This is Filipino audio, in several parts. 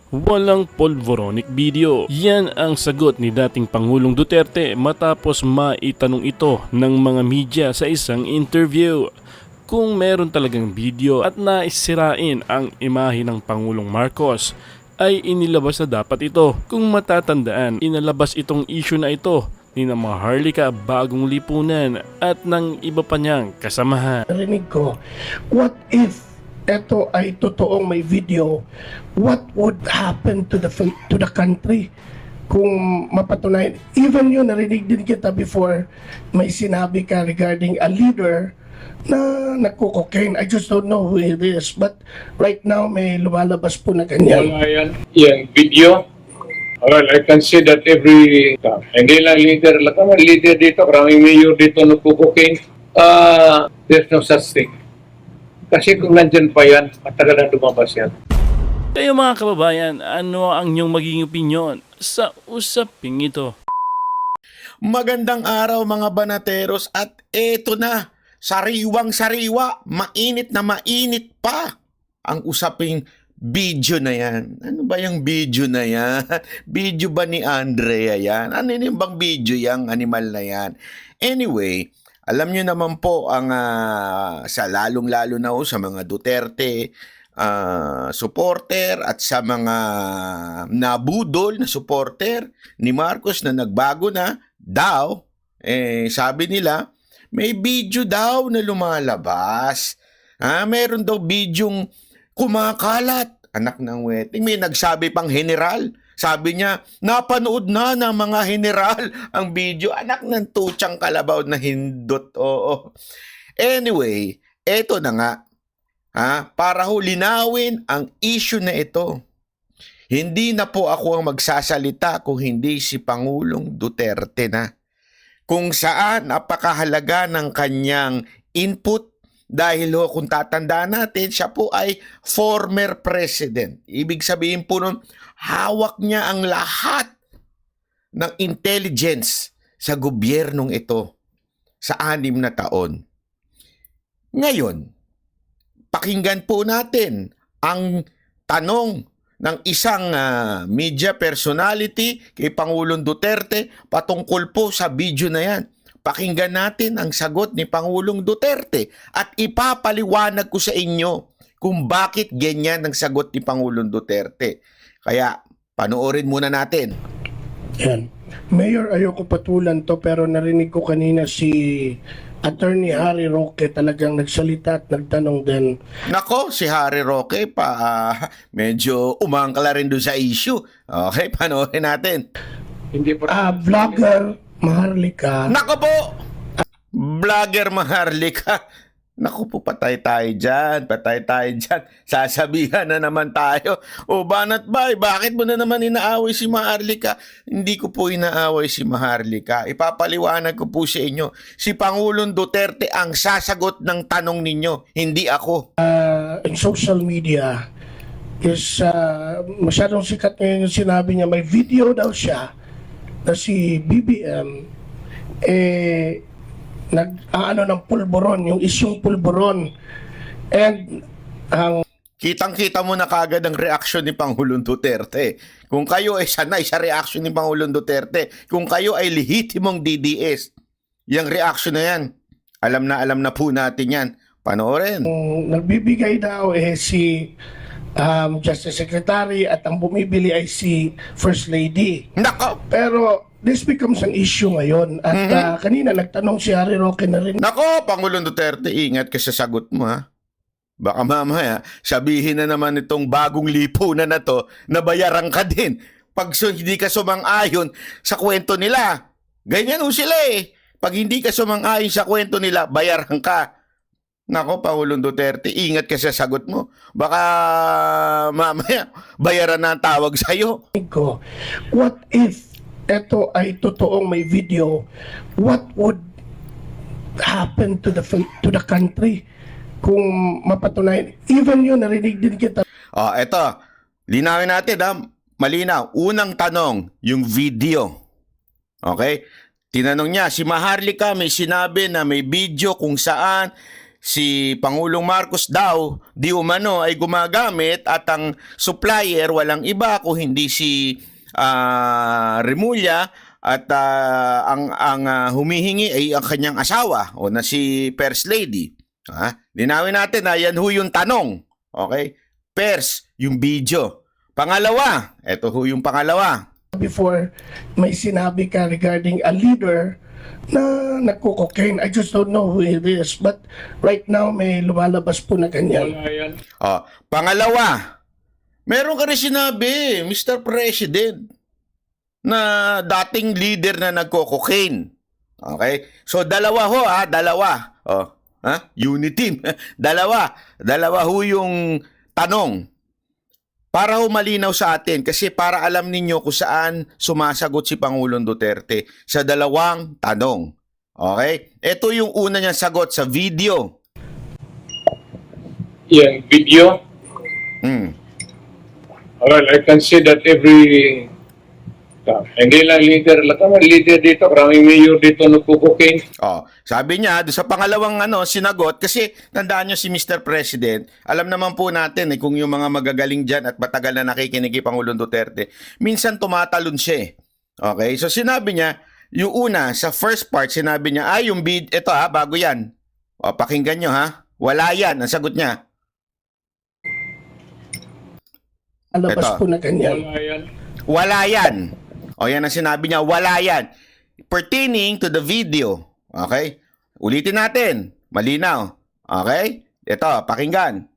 Walang polvoronic video. Yan ang sagot ni dating Pangulong Duterte matapos maitanong ito ng mga media sa isang interview. Kung meron talagang video at naisirain ang imahe ng Pangulong Marcos, ay inilabas na dapat ito. Kung matatandaan, inalabas itong issue na ito ni na Maharlika Bagong Lipunan at ng iba pa niyang kasamahan. Narinig ko, what if ito ay totoong may video, what would happen to the country kung mapatunayan? Even yun, narinig din kita before, may sinabi ka regarding a leader na nagko-cocaine. I just don't know who it is, but right now may lumalabas po na ganyan. Wala yan, yung video. Well, I can see that hindi lang leader, lahat leader dito, maraming mayor dito nagko-cocaine. There's no such thing. Kasi kung nandyan pa yan, matagal na lumabas yan. Kayo mga kababayan, ano ang inyong magiging opinyon sa usaping ito? Magandang araw mga banateros at eto na, sariwang-sariwa, mainit na mainit pa ang usaping video na yan. Ano ba yung video na yan? Video ba ni Andrea yan? Ano yun bang video yung animal na yan? Anyway, alam nyo naman po ang sa lalong-lalo na sa mga Duterte supporter at sa mga nabudol na supporter ni Marcos na nagbago na daw, sabi nila, may video daw na lumalabas. Meron daw bidyong kumakalat. Anak ng wedding. May nagsabi pang general. Sabi niya, napanood na ng mga general ang video. Anak ng tutsang kalabaw na hindot. Oo. Anyway, eto na nga. Para ho linawin ang issue na ito. Hindi na po ako ang magsasalita kung hindi si Pangulong Duterte na. Kung saan napakahalaga ng kanyang input dahil ho kung tatandaan natin, siya po ay former president. Ibig sabihin po nun, hawak niya ang lahat ng intelligence sa gobyernong ito sa 6 na taon. Ngayon, pakinggan po natin ang tanong ng isang media personality kay Pangulong Duterte patungkol po sa video na yan. Pakinggan natin ang sagot ni Pangulong Duterte at ipapaliwanag ko sa inyo kung bakit ganyan ang sagot ni Pangulong Duterte. Kaya panoorin muna natin. Yan. Mayor, ayoko patulan to pero narinig ko kanina si Attorney Harry Roque talagang nagsalita at nagtanong din. Nako, si Harry Roque medyo umangkala rin doon sa issue. Okay, panoorin natin. Hindi pa Vlogger Maharlika. Nako po! Vlogger Maharlika. Naku po, patay tayo dyan. Sasabihan na naman tayo. O Banat Bay, bakit mo na naman inaaway si Maharlika? Hindi ko po inaaway si Maharlika. Ipapaliwanag ko po sa inyo. Si Pangulong Duterte ang sasagot ng tanong ninyo, hindi ako. In social media is masyadong sikat ngayon yung sinabi niya. May video daw siya na si BBM nag-ano ng pulburon, yung isyong pulburon. And ang Kitang-kita mo na kagad ang reaksyon ni Pangulong Duterte. Kung kayo ay sanay sa reaksyon ni Pangulong Duterte, kung kayo ay lehitimong DDS, yung reaksyon na yan, alam na po natin yan. Panoorin. nagbibigay daw si Justice Secretary at ang bumibili ay si First Lady. Nako! Pero this becomes an issue ngayon. At kanina nagtanong si Harry Roque na rin. Nako, Pangulong Duterte, ingat ka sa sagot mo ha. Baka mamaya, sabihin na naman itong bagong lipunan na to, na bayaran ka din. Pag hindi ka sumang-ayon sa kwento nila. Ganyan ho sila eh. Pag hindi ka sumang-ayon sa kwento nila, bayaran ka. Nako, Pangulong Duterte, ingat ka sa sagot mo. Baka mamaya, bayaran na ang tawag sa'yo. Ko, what if ito ay totoong may video? What would happen to the country kung mapatunayan? Even yun, narinig din kita. Eto, linawin natin ha. Malinaw. Unang tanong, yung video. Okay? Tinanong niya, si Maharlika may sinabi na may video kung saan si Pangulong Marcos daw di umano ay gumagamit at ang supplier walang iba kung hindi si Remulla at ang humihingi ay ang kanyang asawa o na si First Lady. Linawin natin na yan ho yung tanong. Okay? First, yung video. Pangalawa, eto ho yung pangalawa. Before may sinabi ka regarding a leader na nagko-cocaine. I just don't know who it is. But right now, may lumalabas po na ganyan. Wala yan. Pangalawa, meron ka rin sinabi, Mr. President, na dating leader na nagko-cocaine. Okay? So, dalawa ho, dalawa. Unity team. Dalawa ho yung tanong. Para ho malinaw sa atin, kasi para alam ninyo kung saan sumasagot si Pangulong Duterte sa dalawang tanong. Okay? Ito yung una niyang sagot sa video. Yung video, well, I can say that every hindi lang leader, leader dito, maraming mayor dito nagko-cocaine. Sabi niya, doon sa pangalawang sinagot, kasi tandaan niyo si Mr. President, alam naman po natin kung yung mga magagaling dyan at matagal na nakikinig kay Pangulong Duterte, minsan tumatalon siya. Okay? So sinabi niya, yung una, sa first part, sinabi niya, yung bid, ito bago yan. Pakinggan niyo wala yan, ang sagot niya. Alabas po na ganyan. Wala yan. Wala yan. Yan ang sinabi niya, wala yan. Pertaining to the video. Okay? Ulitin natin. Malinaw. Okay? Ito, pakinggan.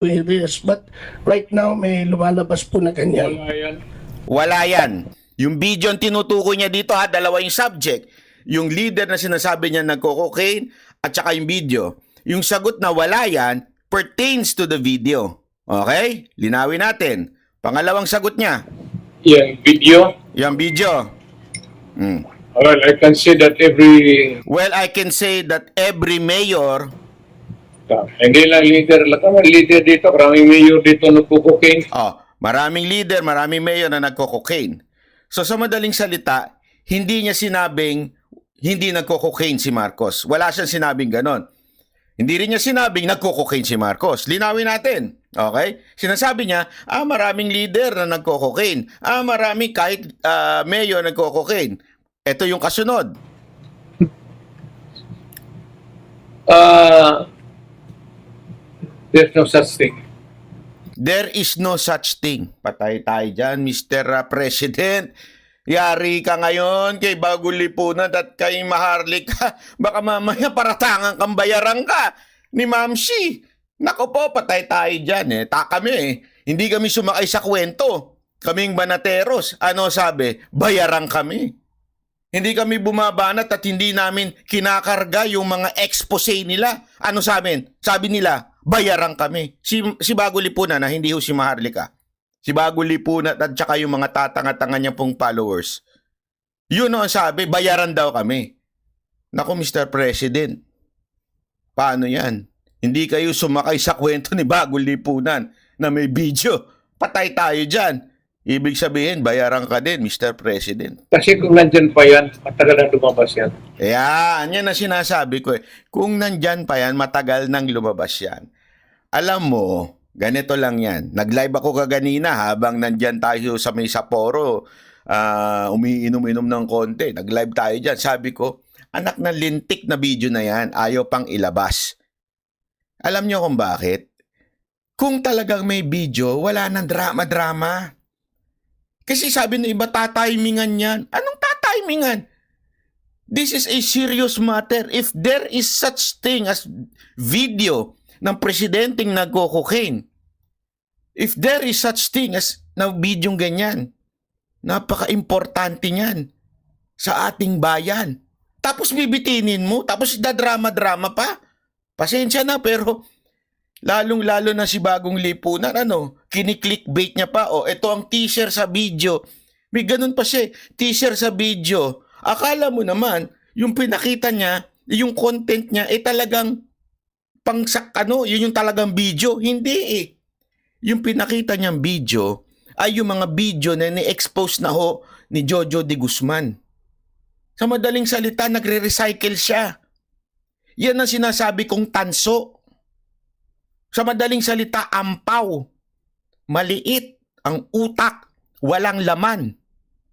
Who it is. But right now, may lumalabas po na ganyan. Wala yan. Wala yan. Yung video ang tinutukoy niya dito dalawa yung subject. Yung leader na sinasabi niya nagko-cocaine at saka yung video. Yung sagot na wala yan pertains to the video. Okay? Linawin natin. Pangalawang sagot niya. Yung video, Yung video. well, I can say that every Well, I can say that every mayor, hindi lang leader, leader dito, maraming mayor dito nagko-cocaine. maraming leader, maraming mayor na nagko-cocaine. So sa madaling salita, hindi niya sinabing hindi nagko-cocaine si Marcos. Wala siyang sinabing ganon. Hindi rin niya sinabing nagko-cocaine si Marcos. Linawin natin. Okay? Sinasabi niya, maraming leader na nagko-cocaine. Maraming kahit mayor nagko-cocaine. Ito yung kasunod. There's no such thing. There is no such thing. Patay tayo dyan, Mr. President. Yari ka ngayon kay Bagong Lipunan at kay Maharlika. Baka mamaya paratangan kang bayaran ka ni Ma'am Shi. Nako po, patay tayo dyan. Kami hindi kami sumakay sa kwento. Kaming banateros. Ano sabi? Bayaran kami. Hindi kami bumabanat at hindi namin kinakarga yung mga expose nila. Ano sa amin? Sabi nila, bayaran kami. Si Bagong Lipunan na hindi ho si Maharlika. Si Bagong Lipunan at saka yung mga tatanga-tanga niya pong followers. Yun ang sabi, bayaran daw kami. Naku, Mr. President, paano yan? Hindi kayo sumakay sa kwento ni Bagong Lipunan na may video. Patay tayo dyan. Ibig sabihin, bayaran ka din, Mr. President. Kasi kung nandyan pa yan, matagal na lumabas yan. Yan na sinasabi ko. Kung nandyan pa yan, matagal nang lumabas yan. Alam mo, ganito lang yan. Nag-live ako kaganina habang nandyan tayo sa may Sapporo, umiinom-inom ng konti. Nag-live tayo dyan. Sabi ko, anak ng lintik na video na yan, ayaw pang ilabas. Alam nyo kung bakit? Kung talagang may video, wala nang drama-drama. Kasi sabi ng iba, tatimingan yan. Anong tatimingan? This is a serious matter. If there is such thing as video ng presidenteng nagko-cocaine, if there is such thing as na bidyong ganyan, napaka-importante niyan sa ating bayan. Tapos bibitinin mo, tapos dadrama-drama pa. Pasensya na, pero lalong-lalo na si Bagong Lipunan, kini-clickbait niya pa, ito ang teaser sa video. May ganun pa siya, teaser sa video. Akala mo naman, yung pinakita niya, yung content niya, talagang yun yung talagang video. Hindi Yung pinakita niyang video, ay yung mga video na ni-expose na ni Jojo de Guzman. Sa madaling salita, nagre-recycle siya. Yan ang sinasabi kong tanso. Sa madaling salita, ampaw. Maliit ang utak, walang laman.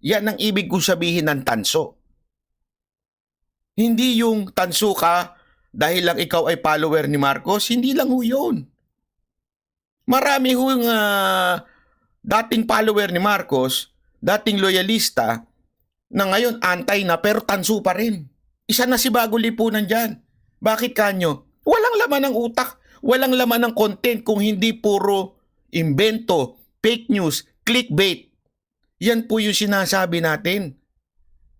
Yan ang ibig kong sabihin ng tanso. Hindi yung tanso ka dahil lang ikaw ay follower ni Marcos, hindi lang ho yun. Marami hong dating follower ni Marcos, dating loyalista, na ngayon antay na pero tanso pa rin. Isa na si Bagong Lipunan dyan. Bakit kanyo? Walang laman ng utak, walang laman ng content kung hindi puro imbento, fake news, clickbait. Yan po yung sinasabi natin.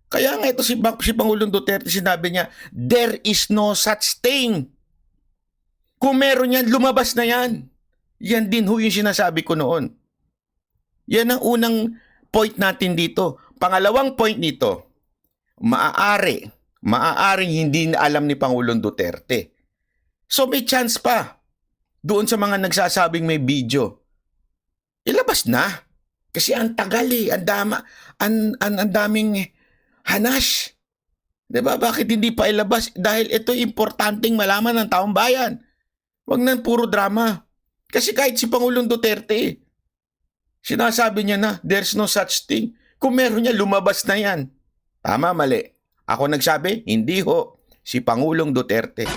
Kaya nga ito si Pangulong Duterte, sinabi niya, there is no such thing. Kung meron yan, lumabas na yan. Yan din ho yung sinasabi ko noon. Yan ang unang point natin dito. Pangalawang point nito, maaaring hindi na alam ni Pangulong Duterte. So may chance pa doon sa mga nagsasabing may video. Ilabas na. Kasi ang tagal ang daming hanash. 'Di ba? Bakit hindi pa ilabas? Dahil ito importanteng malaman ng taong bayan. Huwag nang puro drama. Kasi kahit si Pangulong Duterte, sinasabi niya na, there's no such thing. Kung meron niya, lumabas na yan. Tama, mali. Ako nagsabi, hindi ho. Si Pangulong Duterte.